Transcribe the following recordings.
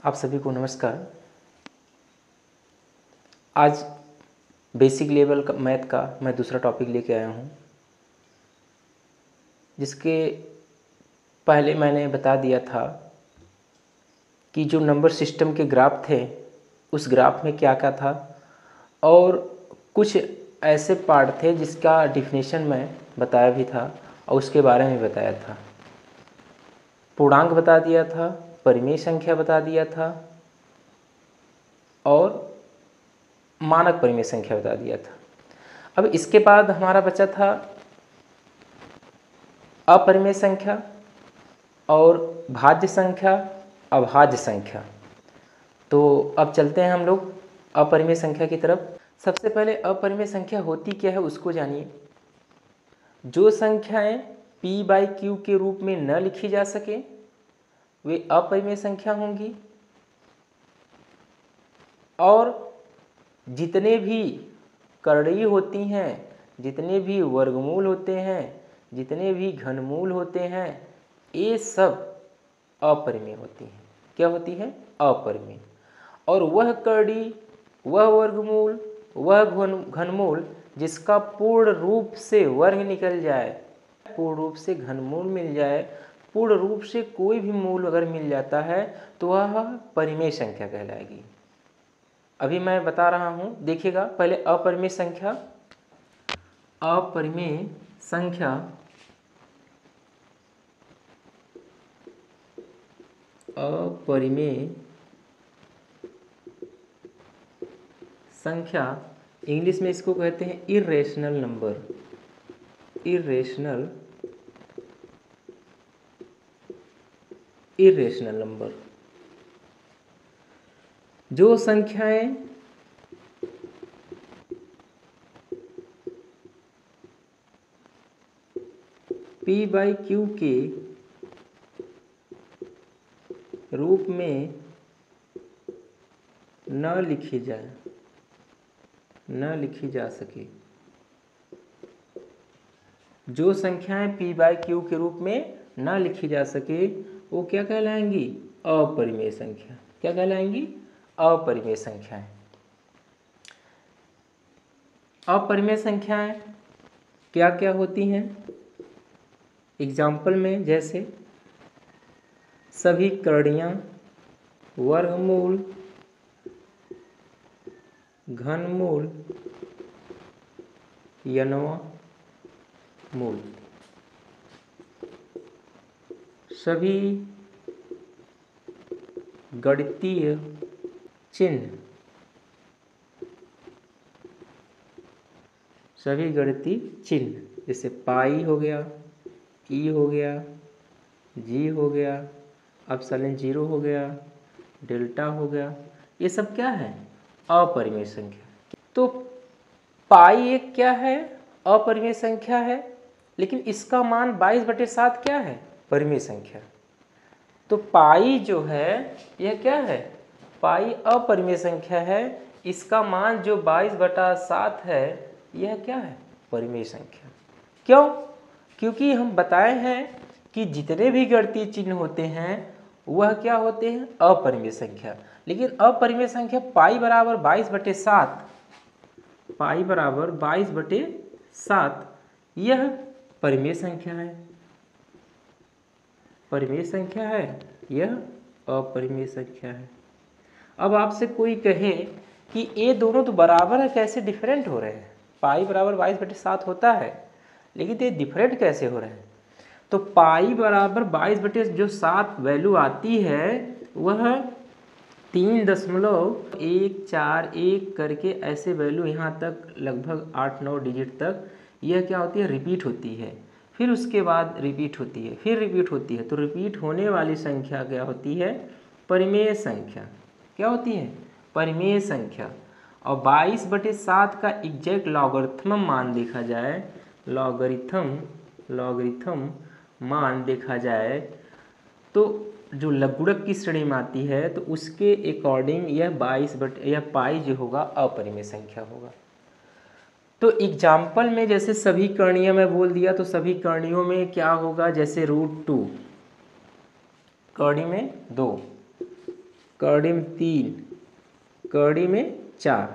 आप सभी को नमस्कार। आज बेसिक लेवल का मैथ का मैं दूसरा टॉपिक लेके आया हूँ, जिसके पहले मैंने बता दिया था कि जो नंबर सिस्टम के ग्राफ थे उस ग्राफ में क्या क्या था, और कुछ ऐसे पार्ट थे जिसका डिफिनेशन मैं बताया भी था और उसके बारे में बताया था। पूर्णांक बता दिया था, परिमेय संख्या बता दिया था और मानक परिमेय संख्या बता दिया था। अब इसके बाद हमारा बचा था अपरिमेय संख्या और भाज्य संख्या, अभाज्य संख्या। तो अब चलते हैं हम लोग अपरिमेय संख्या की तरफ। सबसे पहले अपरिमेय संख्या होती क्या है उसको जानिए। जो संख्याएं p/q के रूप में न लिखी जा सके वे अपरिमेय संख्या होंगी, और जितने भी करणीय होती हैं, जितने भी वर्गमूल होते हैं, जितने भी घनमूल होते हैं, ये सब अपरिमेय होती हैं। क्या होती हैं? अपरिमेय। और वह कड़ी, वह वर्गमूल, वह घनमूल जिसका पूर्ण रूप से वर्ग निकल जाए, पूर्ण रूप से घनमूल मिल जाए, पूर्ण रूप से कोई भी मूल अगर मिल जाता है तो वह परिमेय संख्या कहलाएगी। अभी मैं बता रहा हूँ, देखिएगा। पहले अपरिमेय संख्या। अपरिमेय संख्या अपरिमेय संख्या इंग्लिश में इसको कहते हैं इर्रेशनल नंबर। Irrational number. जो संख्याएं p/q के रूप में न लिखी जाए, न लिखी जा सके, जो संख्याएं p/q के रूप में न लिखी जा सके वो क्या कहलाएंगी? अपरिमेय संख्या। क्या कहलाएंगी? अपरिमेय संख्याएं। अपरिमेय संख्याएं क्या क्या होती हैं? एग्जाम्पल में जैसे सभी करणियां, वर्गमूल, घनमूल, यनवा मूल, सभी गणितीय चिन्ह, सभी गणितीय चिन्ह जैसे पाई हो गया, ई हो गया, जी हो गया, अपसलन 0 हो गया, डेल्टा हो गया, ये सब क्या है? अपरिमेय संख्या। तो पाई एक क्या है? अपरिमेय संख्या है, लेकिन इसका मान 22/7 क्या है? परिमेय संख्या। तो पाई जो है यह क्या है? पाई अपरिमेय संख्या है। इसका मान जो 22/7 है यह क्या है? परिमेय संख्या। क्यों? क्योंकि हम बताए हैं कि जितने भी गणितीय चिन्ह होते हैं वह क्या होते हैं? अपरिमेय संख्या। लेकिन अपरिमेय संख्या पाई बराबर 22/7, पाई बराबर 22/7 यह परिमेय संख्या है। परिमेय संख्या है, यह अपरिमेय संख्या है। अब आपसे कोई कहे कि ये दोनों तो बराबर है, कैसे डिफरेंट हो रहे हैं? पाई बराबर 22/7 होता है, लेकिन ये डिफरेंट कैसे हो रहे हैं? तो पाई बराबर 22/7 वैल्यू आती है, वह 3.141 करके ऐसे वैल्यू यहाँ तक लगभग 8-9 डिजिट तक यह क्या होती है? रिपीट होती है। फिर उसके बाद रिपीट होती है, फिर रिपीट होती है। तो रिपीट होने वाली संख्या क्या होती है? परिमेय संख्या। क्या होती है? परिमेय संख्या। और 22/7 का एग्जैक्ट लॉगरिथम मान देखा जाए, लॉगरिथम मान देखा जाए तो जो लघुगणक की श्रेणी में आती है तो उसके अकॉर्डिंग यह पाई जो होगा अपरिमेय संख्या होगा। तो एग्जाम्पल में जैसे सभी करणीय मैं बोल दिया, तो सभी करणियों में क्या होगा? जैसे √2, करणी में 2, कड़ी में 3, कड़ी में 4।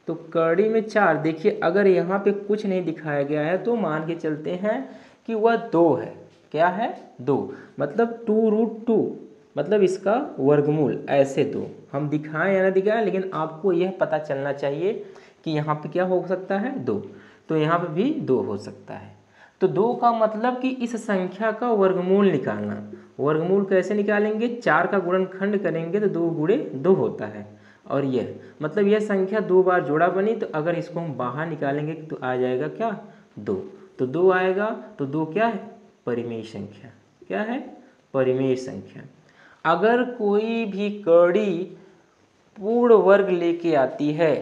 तो कड़ी में 4, देखिए अगर यहाँ पे कुछ नहीं दिखाया गया है तो मान के चलते हैं कि वह 2 है। क्या है? 2, मतलब 2√2, मतलब इसका वर्गमूल ऐसे 2। हम दिखाएं या ना दिखाएं, लेकिन आपको यह पता चलना चाहिए कि यहाँ पे क्या हो सकता है? 2। तो यहाँ पे भी 2 हो सकता है। तो 2 का मतलब कि इस संख्या का वर्गमूल निकालना। वर्गमूल कैसे निकालेंगे? 4 का गुणनखंड करेंगे तो 2 गुणे 2 होता है। और यह मतलब यह संख्या 2 बार जोड़ा बनी, तो अगर इसको हम बाहर निकालेंगे तो आ जाएगा क्या? 2। तो 2 आएगा, तो 2 क्या है? परिमेय संख्या। क्या है? परिमेय संख्या। अगर कोई भी कड़ी पूर्ण वर्ग लेके आती है,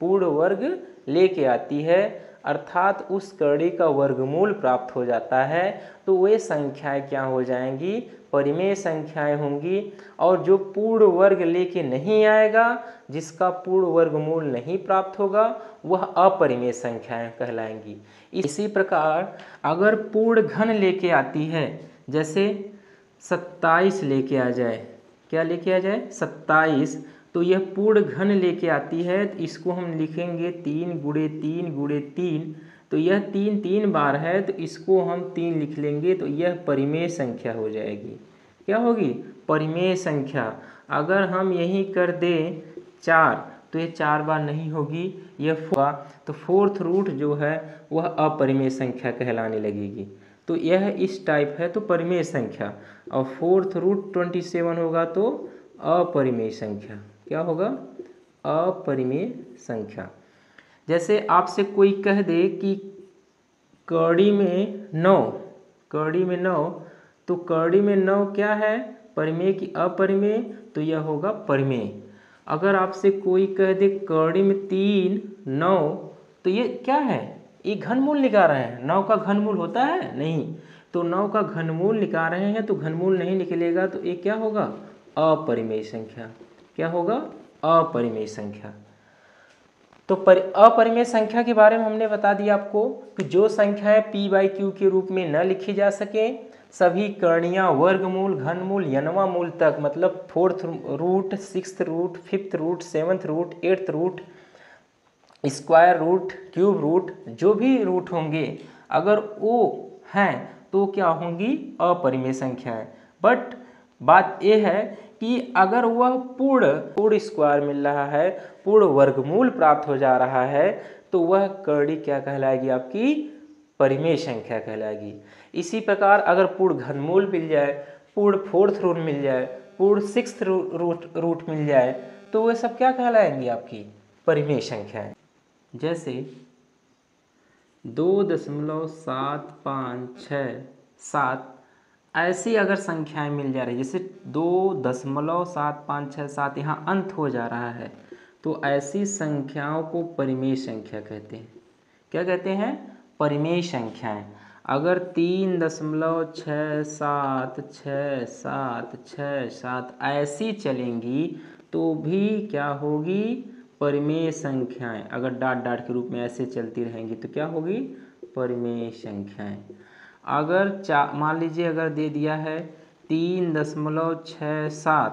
पूर्ण वर्ग लेके आती है, अर्थात उस कड़ी का वर्गमूल प्राप्त हो जाता है, तो वे संख्याएं क्या हो जाएंगी? परिमेय संख्याएं होंगी। और जो पूर्ण वर्ग लेके नहीं आएगा, जिसका पूर्ण वर्गमूल नहीं प्राप्त होगा, वह अपरिमेय संख्याएं कहलाएंगी। इसी प्रकार अगर पूर्ण घन लेके आती है, जैसे 27 लेके आ जाए, क्या लेके आ जाए? 27, तो यह पूर्ण घन लेके आती है, तो इसको हम लिखेंगे 3 गुणे 3 गुणे 3। तो यह 3 3 बार है, तो इसको हम 3 लिख लेंगे, तो यह परिमेय संख्या हो जाएगी। क्या होगी? परिमेय संख्या। अगर हम यही कर दें 4, तो ये 4 बार नहीं होगी, यह होगा, तो 4th रूट जो है वह अपरिमेय संख्या कहलाने लगेगी। तो यह इस टाइप है, तो परिमेय संख्या। और 4th रूट 27 होगा तो अपरिमेय संख्या। क्या होगा? अपरिमेय संख्या। जैसे आपसे कोई कह दे कि कड़ी में 9, कड़ी में 9, तो कड़ी में 9 क्या है? परिमेय की अपरिमेय? तो यह होगा परिमेय। अगर आपसे कोई कह दे कड़ी में 3 9, तो ये क्या है? ये घनमूल निकाल रहे हैं। 9 का घनमूल होता है? नहीं। तो 9 का घनमूल निकाल रहे हैं, तो घनमूल नहीं निकलेगा, तो ये क्या होगा? अपरिमेय संख्या। क्या होगा? अपरिमेय संख्या। तो अपरिमेय संख्या के बारे में हमने बता दिया आपको कि जो संख्याएं p/q के रूप में न लिखी जा सके, सभी करणियां वर्गमूल, घनमूल, यनवा मूल तक, मतलब 4th root, 6th root, 5th root, 7th root, 8th root, square root, cube root, जो भी रूट होंगे, अगर वो हैं तो क्या होंगी? अपरिमेय संख्याएं। बट बात यह है कि अगर वह पूर्ण स्क्वायर मिल रहा है, पूर्ण वर्गमूल प्राप्त हो जा रहा है, तो वह कड़ी क्या कहलाएगी? आपकी परिमेय संख्या कहलाएगी। इसी प्रकार अगर पूर्ण घनमूल मिल जाए, पूर्ण 4th रूट मिल जाए, पूर्ण 6th रूट मिल जाए, तो वह सब क्या कहलाएंगी? आपकी परिमेय संख्याएं। जैसे 2.756 ऐसी अगर संख्याएं मिल जा रही है, जैसे 2.756 यहाँ अंत हो जा रहा है, तो ऐसी संख्याओं को परिमेय संख्या कहते हैं। क्या कहते हैं? परिमेय संख्याएं। अगर 3.67667 ऐसी चलेंगी तो भी क्या होगी? परिमेय संख्याएं। अगर डाट डाट के रूप में ऐसे चलती रहेंगी तो क्या होगी? परिमेय संख्याएं। अगर मान लीजिए अगर दे दिया है 3.67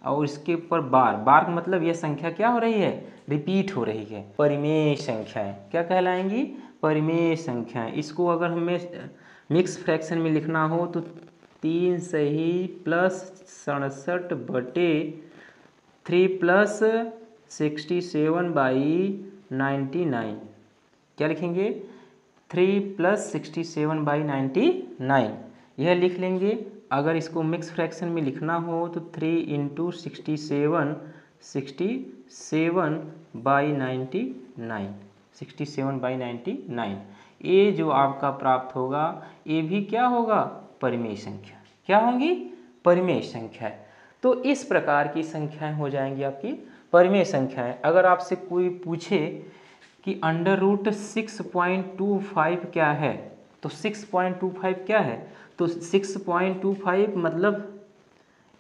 और इसके ऊपर बार का मतलब यह संख्या क्या हो रही है? रिपीट हो रही है। परिमेय संख्याएं क्या कहलाएंगी? परिमेय संख्याएं। इसको अगर हमें मिक्स फ्रैक्शन में लिखना हो तो 3 सही प्लस 67 बटे 3 प्लस 67/99। क्या लिखेंगे? 3 प्लस 67/99 यह लिख लेंगे। अगर इसको मिक्स फ्रैक्शन में लिखना हो तो 3 × 67 67/99 67/99। ये जो आपका प्राप्त होगा, ये भी क्या होगा? परिमेय संख्या। क्या होंगी? परिमेय संख्या। तो इस प्रकार की संख्याएं हो जाएंगी आपकी परिमेय संख्याएं। अगर आपसे कोई पूछे कि √6.25 क्या है, तो 6.25 क्या है? तो 6.25 मतलब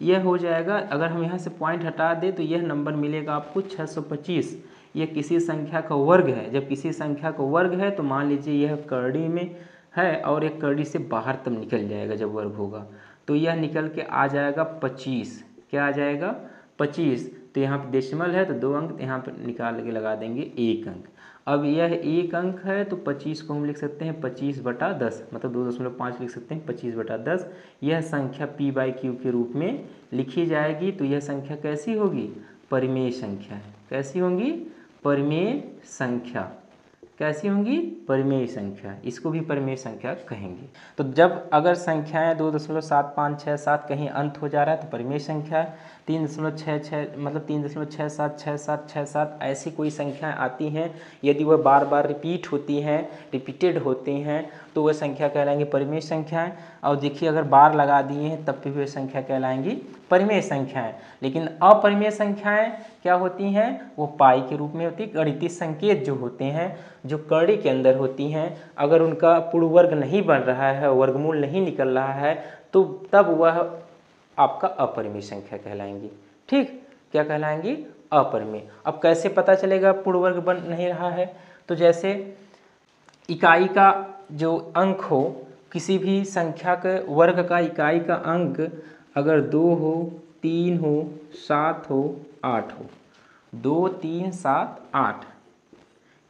यह हो जाएगा, अगर हम यहाँ से पॉइंट हटा दें तो यह नंबर मिलेगा आपको 625। यह किसी संख्या का वर्ग है। जब किसी संख्या का वर्ग है तो मान लीजिए यह कड़ी में है और एक कड़ी से बाहर तब निकल जाएगा जब वर्ग होगा, तो यह निकल के आ जाएगा 25। क्या आ जाएगा? 25, तो यहाँ पे डेसिमल है तो 2 अंक, यहाँ पर निकाल के लगा देंगे 1 अंक। अब यह 1 अंक है तो 25 को हम लिख सकते हैं 25/10, मतलब 2.5 लिख सकते हैं 25/10। यह संख्या p/q के रूप में लिखी जाएगी। तो यह संख्या कैसी होगी? परिमेय संख्या है। कैसी होंगी? परिमेय संख्या। कैसी होंगी? परिमेय संख्या। इसको भी परिमेय संख्या कहेंगे। तो जब अगर संख्याएं 2.7567 कहीं अंत हो जा रहा है तो परिमेय संख्या है। 3.66 मतलब 3.676767 ऐसी कोई संख्याएं आती हैं, यदि वह बार बार रिपीट होती हैं, रिपीटेड होती हैं, तो वह संख्या कहलाएंगी परिमेय संख्याएं। और देखिए अगर बार लगा दिए हैं तब भी वह संख्या कहलाएंगी परिमेय संख्याएं। लेकिन अपरिमेय संख्याएं क्या होती हैं? वो पाई के रूप में होती है। गणितीय संकेत जो होते हैं, जो कड़ी के अंदर होती हैं, अगर उनका पूर्ण वर्ग नहीं बन रहा है, वर्गमूल नहीं निकल रहा है, तो तब वह आपका अपरिमेय संख्या कहलाएंगी। ठीक, क्या कहलाएंगी? अपरिमेय। अब कैसे पता चलेगा पूर्ण वर्ग बन नहीं रहा है? तो जैसे इकाई का जो अंक हो, किसी भी संख्या के वर्ग का इकाई का अंक अगर 2 हो, 3 हो, 7 हो, 8 हो, 2, 3, 7, 8,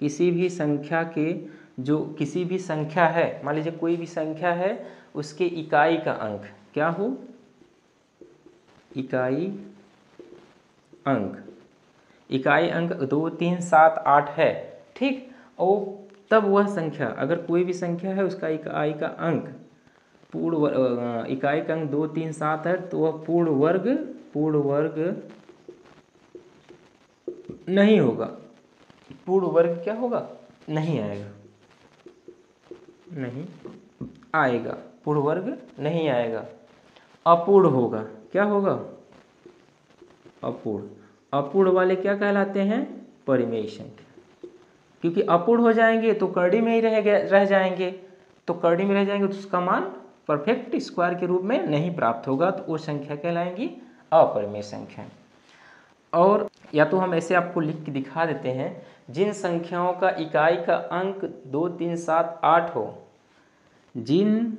किसी भी संख्या के जो किसी भी संख्या है, मान लीजिए कोई भी संख्या है, उसके इकाई का अंक क्या हो? इकाई अंक। इकाई अंक 2, 3, 7, 8 है। ठीक, और तब वह संख्या, अगर कोई भी संख्या है उसका इकाई का अंक इकाई का अंक 2, 3, 7 है, तो वह पूर्ण वर्ग नहीं होगा। पूर्ण वर्ग क्या होगा? नहीं आएगा। नहीं आएगा, पूर्ण वर्ग नहीं आएगा, अपूर्ण होगा। क्या होगा? अपूर्ण। अपूर्ण वाले क्या कहलाते हैं? परिमेय संख्या। क्योंकि अपूर्ण हो जाएंगे तो करड़ी में ही रह जाएंगे, तो करड़ी में रह जाएंगे तो उसका मान परफेक्ट स्क्वायर के रूप में नहीं प्राप्त होगा, तो वो संख्या कहलाएंगी अपरिमेय संख्या। और या तो हम ऐसे आपको लिख के दिखा देते हैं, जिन संख्याओं का इकाई का अंक 2, 3, 7, 8 हो, जिन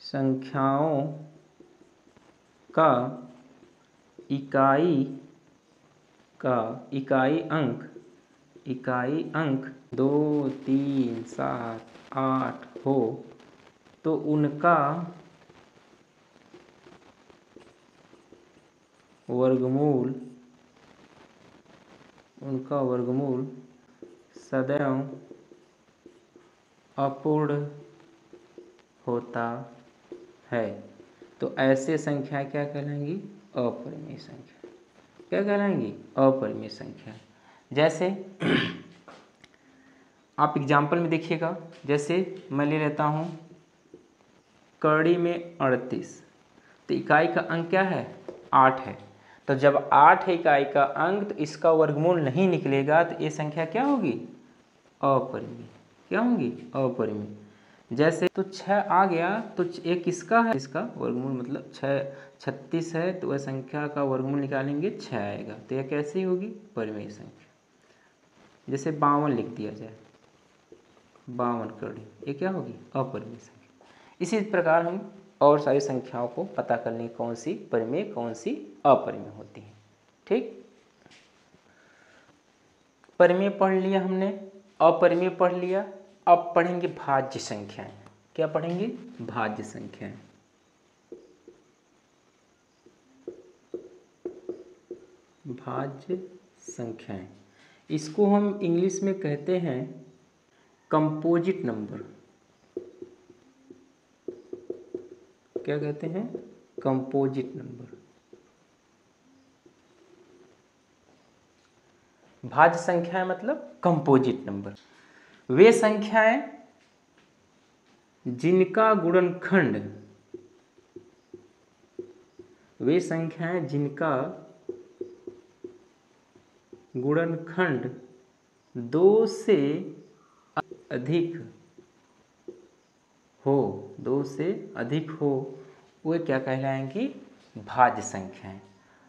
संख्याओं का इकाई अंक 2, 3, 7, 8 हो, तो उनका वर्गमूल सदैव अपूर्ण होता है। तो ऐसे संख्या क्या कहलाएंगी? अपरिमेय संख्या। क्या कहलाएंगी? अपरिमेय संख्या। जैसे आप एग्जाम्पल में देखिएगा, जैसे मैं ले लेता हूँ करड़ी में 38, तो इकाई का अंक क्या है? 8 है। तो जब 8 है इकाई का अंक, तो इसका वर्गमूल नहीं निकलेगा, तो ये संख्या क्या होगी? अपरिमेय। क्या होंगी? अपरिमेय। जैसे तो 6 आ गया, तो एक किसका है? इसका वर्गमूल मतलब 36 है, तो वह संख्या का वर्गमूल निकालेंगे 6 आएगा, तो यह कैसी होगी? परिमेय संख्या। जैसे 52 लिख दिया जाए, 52 करड़ी, ये क्या होगी? अपरिमेय संख्या। इसी प्रकार हम और सारी संख्याओं को पता करने की कौन सी परिमेय कौन सी अपरिमेय होती है। ठीक, परिमेय पढ़ लिया हमने, अपरिमेय पढ़ लिया। अब पढ़ेंगे भाज्य संख्याएं। क्या पढ़ेंगे? भाज्य संख्याएं। भाज्य संख्याएं, इसको हम इंग्लिश में कहते हैं कंपोजिट नंबर। क्या कहते हैं? Composite number. भाज्य संख्याएं मतलब कंपोजिट नंबर। वे संख्याएं जिनका गुणनखंड 2 से अधिक हो, वे क्या कहलाएंगी? भाज्य संख्याएं।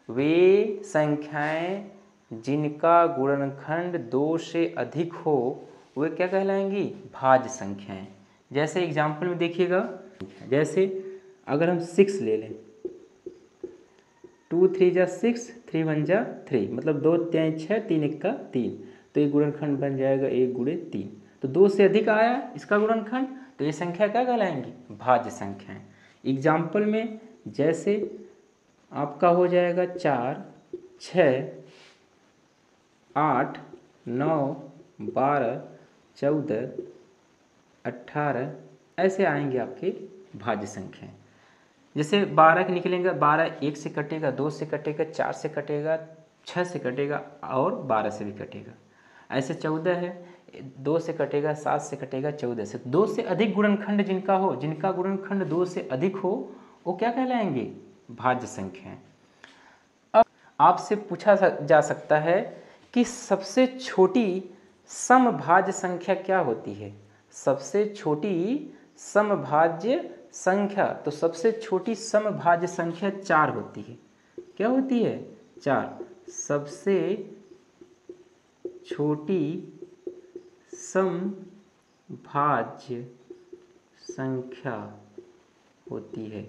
वे संख्याएं जिनका गुणनखंड 2 से अधिक हो, वे क्या कहलाएंगी? भाज्य संख्याएं। जैसे एग्जाम्पल में देखिएगा, जैसे अगर हम 6 ले लें, 2 3 जा 6, 3 1 जा 3, मतलब 2 3 6, 3 1 का 3, तो ये गुणनखंड बन जाएगा 1 गुणे 3। तो 2 से अधिक आया इसका गुणनखंड, तो ये संख्या क्या कहलाएंगी? भाज्य संख्याएं। एग्जाम्पल में जैसे आपका हो जाएगा 4 6 8 9 12 14 18, ऐसे आएंगे आपके भाज्य संख्याएं। जैसे 12 के निकलेंगे, 12 1 से कटेगा, 2 से कटेगा, 4 से कटेगा, 6 से कटेगा और 12 से भी कटेगा। ऐसे 14 है, 2 से कटेगा, 7 से कटेगा, 14 से। 2 से अधिक गुणनखंड जिनका हो, जिनका गुणनखंड 2 से अधिक हो, वो क्या कहलाएंगे? भाज्य संख्याएं। अब आपसे पूछा जा सकता है कि सबसे छोटी समभाज्य संख्या क्या होती है? सबसे छोटी समभाज्य संख्या, तो सबसे छोटी समभाज्य संख्या 4 होती है। क्या होती है? 4 सबसे छोटी समभाज्य संख्या होती है।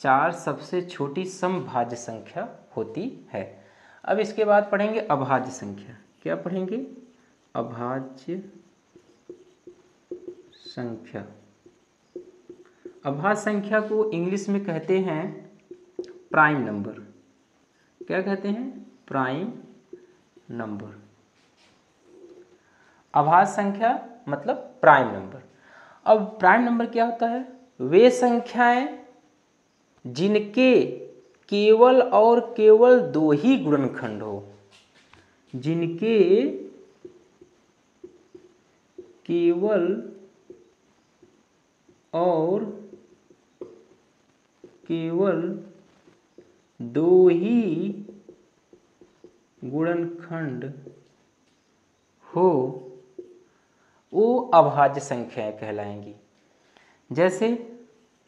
4 सबसे छोटी समभाज्य संख्या होती है। अब इसके बाद पढ़ेंगे अभाज्य संख्या। क्या पढ़ेंगे? अभाज्य संख्या। अभाज्य संख्या को इंग्लिश में कहते हैं प्राइम नंबर। क्या कहते हैं? Prime number. अभाज्य संख्या मतलब प्राइम नंबर। अब प्राइम नंबर क्या होता है? वे संख्याएं जिनके केवल और केवल 2 ही गुणनखंड हो, जिनके केवल और केवल 2 ही गुणनखंड हो, वो अभाज्य संख्याएं कहलाएंगी। जैसे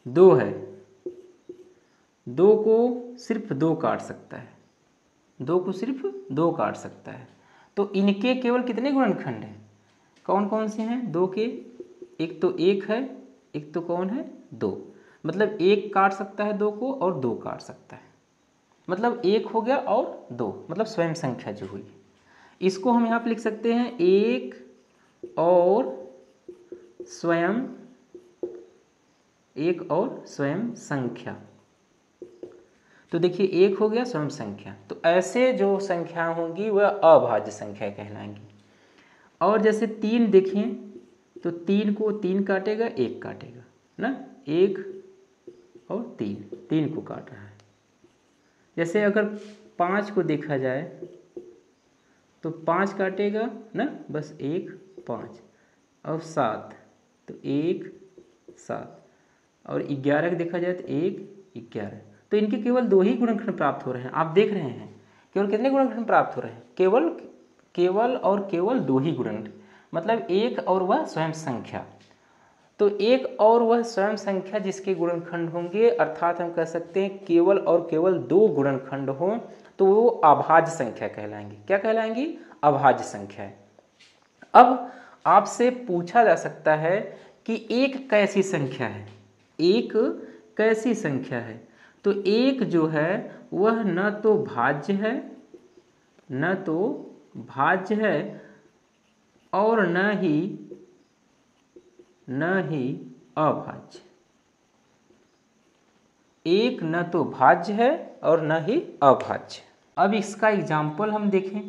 2 है, 2 को सिर्फ 2 काट सकता है, 2 को सिर्फ 2 काट सकता है। तो इनके केवल कितने गुणनखंड हैं? कौन कौन से हैं 2 के? एक तो 1 है, एक तो कौन है? 2। मतलब 1 काट सकता है 2 को और 2 काट सकता है, मतलब 1 हो गया और 2, मतलब स्वयं संख्या जो हुई। इसको हम यहाँ पे लिख सकते हैं 1 और स्वयं, 1 और स्वयं संख्या। तो देखिए 1 हो गया स्वयं संख्या। तो ऐसे जो संख्या होंगी वह अभाज्य संख्या कहलाएंगी। और जैसे 3 देखें, तो 3 को 3 काटेगा, 1 काटेगा ना, 1 और 3 को काट रहा है। जैसे अगर 5 को देखा जाए तो 5 काटेगा ना, बस 1 5, और 7 तो 1 7, और 11 को देखा जाए तो 1 11। तो इनके केवल 2 ही गुणनखंड प्राप्त हो रहे हैं। आप देख रहे हैं केवल कितने गुणनखंड प्राप्त हो रहे हैं? केवल और केवल 2 ही गुणनखंड, मतलब 1 और वह स्वयं संख्या। तो 1 और वह स्वयं संख्या जिसके गुणनखंड होंगे, अर्थात हम कह सकते हैं केवल और केवल 2 गुणनखंड हों, तो वो अभाज्य संख्या कहलाएंगी। क्या कहलाएंगी? अभाज्य संख्या। अब आपसे पूछा जा सकता है कि एक कैसी संख्या है? एक कैसी संख्या है? तो एक जो है वह न तो भाज्य है, न तो भाज्य है, और न ही अभाज्य। एक न तो भाज्य है और न ही अभाज्य। अब इसका एग्जाम्पल हम देखें।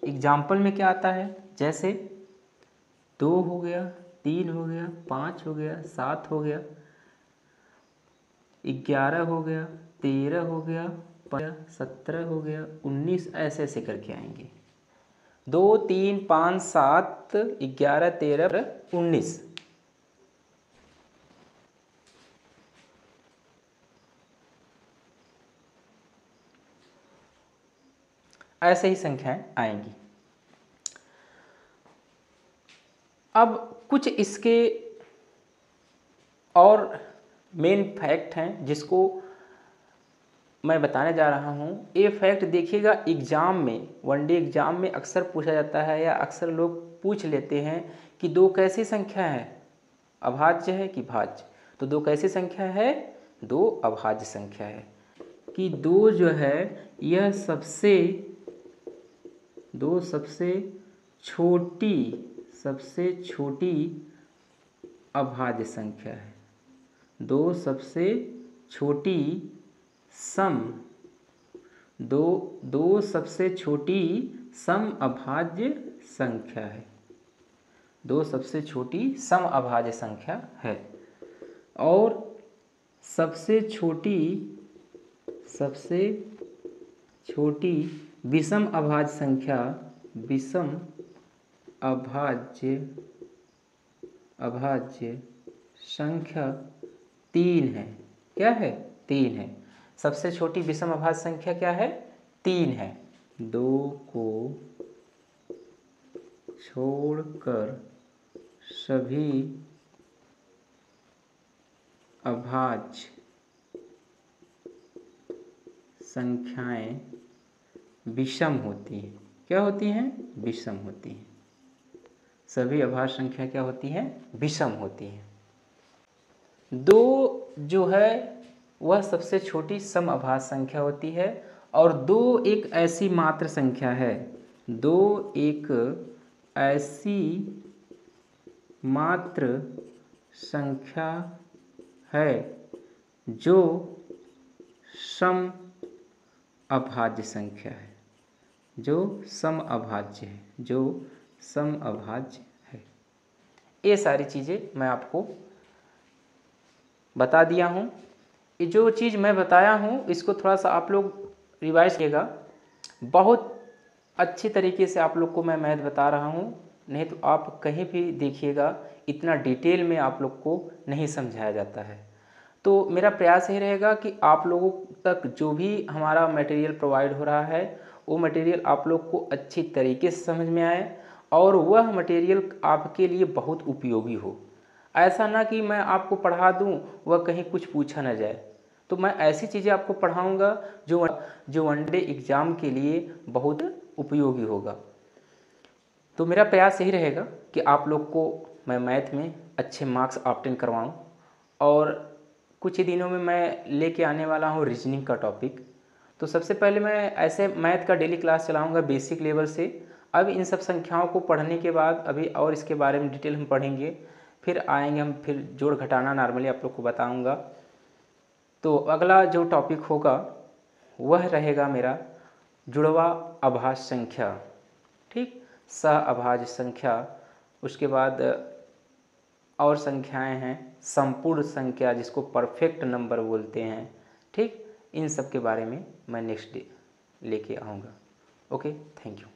एग्जाम्पल में क्या आता है? जैसे 2 हो गया, 3 हो गया, 5 हो गया, 7 हो गया, 11 हो गया, 13 हो गया, 17 हो गया, 19, ऐसे ऐसे करके आएंगे। 2 3 5 7 11 13 19। ऐसे ही संख्याएं आएंगी। अब कुछ इसके और मेन फैक्ट हैं जिसको मैं बताने जा रहा हूँ। ये फैक्ट देखिएगा, एग्जाम में, वनडे एग्जाम में अक्सर पूछा जाता है, या अक्सर लोग पूछ लेते हैं कि 2 कैसी संख्या है? अभाज्य है कि भाज्य? तो 2 कैसी संख्या है? 2 अभाज्य संख्या है। कि दो जो है यह दो सबसे छोटी अभाज्य संख्या है। दो सबसे छोटी सम अभाज्य संख्या है। दो सबसे छोटी सम अभाज्य संख्या है। और सबसे छोटी विषम अभाज्य संख्या 3 है। क्या है? 3 है। सबसे छोटी विषम अभाज्य संख्या क्या है? 3 है। 2 को छोड़कर सभी अभाज्य संख्याएं विषम होती हैं। क्या होती हैं? विषम होती हैं। सभी अभाज्य संख्या क्या होती हैं? विषम होती हैं। 2 जो है वह सबसे छोटी सम अभाज्य संख्या होती है। और 2 एक ऐसी मात्र संख्या है, 2 एक ऐसी मात्र संख्या है जो सम अभाज्य संख्या है, जो सम अभाज्य है। ये सारी चीज़ें मैं आपको बता दिया हूँ। ये जो चीज़ मैं बताया हूँ इसको थोड़ा सा आप लोग रिवाइज कीजिएगा। बहुत अच्छी तरीके से आप लोग को मैं मैथ बता रहा हूँ, नहीं तो आप कहीं भी देखिएगा इतना डिटेल में आप लोग को नहीं समझाया जाता है। तो मेरा प्रयास यही रहेगा कि आप लोगों तक जो भी हमारा मटेरियल प्रोवाइड हो रहा है वो मटेरियल आप लोग को अच्छी तरीके से समझ में आए और वह मटेरियल आपके लिए बहुत उपयोगी हो। ऐसा ना कि मैं आपको पढ़ा दूं वह कहीं कुछ पूछा ना जाए। तो मैं ऐसी चीज़ें आपको पढ़ाऊंगा जो वनडे एग्ज़ाम के लिए बहुत उपयोगी होगा। तो मेरा प्रयास यही रहेगा कि आप लोग को मैं मैथ में अच्छे मार्क्स ऑब्टेन करवाऊं। और कुछ ही दिनों में मैं लेके आने वाला हूं रीजनिंग का टॉपिक। तो सबसे पहले मैं ऐसे मैथ का डेली क्लास चलाऊंगा बेसिक लेवल से। अब इन सब संख्याओं को पढ़ने के बाद अभी और इसके बारे में डिटेल हम पढ़ेंगे, फिर आएंगे हम, फिर जोड़ घटाना नॉर्मली आप लोग को बताऊंगा। तो अगला जो टॉपिक होगा वह रहेगा मेरा जुड़वा अभाज्य संख्या, ठीक, सह अभाज्य संख्या। उसके बाद और संख्याएं हैं संपूर्ण संख्या जिसको परफेक्ट नंबर बोलते हैं, ठीक। इन सब के बारे में मैं नेक्स्ट डे लेके आऊँगा। Okay, thank you.